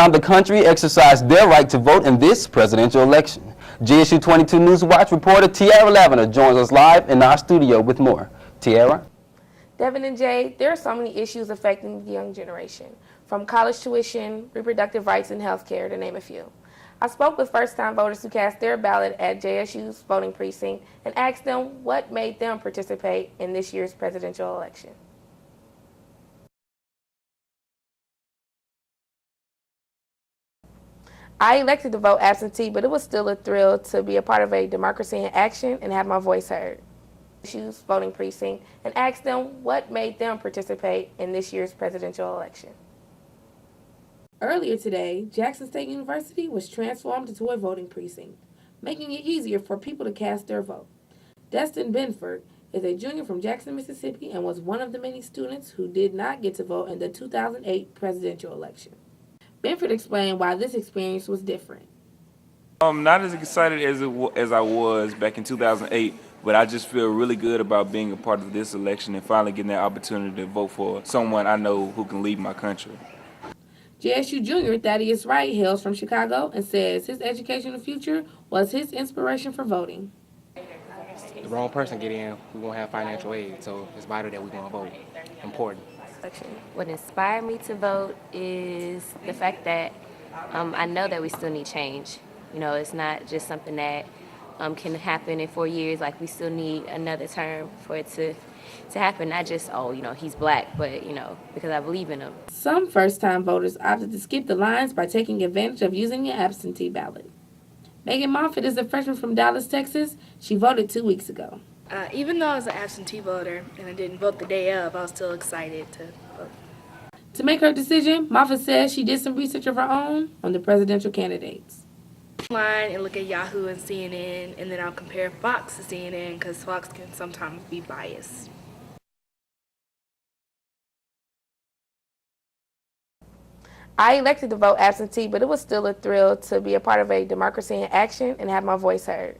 around the country exercised their right to vote in this presidential election. JSU 22 News Watch reporter Tiara Lavender joins us live in our studio with more. Tiara? Devin and Jay, there are so many issues affecting the young generation, from college tuition, reproductive rights, and health care, to name a few. I spoke with first-time voters who cast their ballot at JSU's voting precinct and asked them what made them participate in this year's presidential election. I elected to vote absentee, but it was still a thrill to be a part of a democracy in action and have my voice heard. JSU's voting precinct and asked them what made them participate in this year's presidential election. Earlier today, Jackson State University was transformed into a voting precinct, making it easier for people to cast their vote. Destin Benford is a junior from Jackson, Mississippi, and was one of the many students who did not get to vote in the 2008 presidential election. Benford explained why this experience was different. I'm not as excited as I was back in 2008, but I just feel really good about being a part of this election and finally getting that opportunity to vote for someone I know who can lead my country. JSU junior Thaddeus Wright hails from Chicago and says his educational future was his inspiration for voting. The wrong person get in, we won't have financial aid, so it's vital that we want to vote. Important. What inspired me to vote is the fact that I know that we still need change. You know, it's not just something that can happen in 4 years. Like, we still need another term for it to happen. Not just, oh, you know, he's black, but, you know, because I believe in him. Some first-time voters opted to skip the lines by taking advantage of using an absentee ballot. Megan Moffitt is a freshman from Dallas, Texas. She voted 2 weeks ago. Even though I was an absentee voter and I didn't vote the day of, I was still excited to vote. To make her decision, Moffitt says she did some research of her own on the presidential candidates. Online and look at Yahoo and CNN, and then I'll compare Fox to CNN because Fox can sometimes be biased. I elected to vote absentee, but it was still a thrill to be a part of a democracy in action and have my voice heard.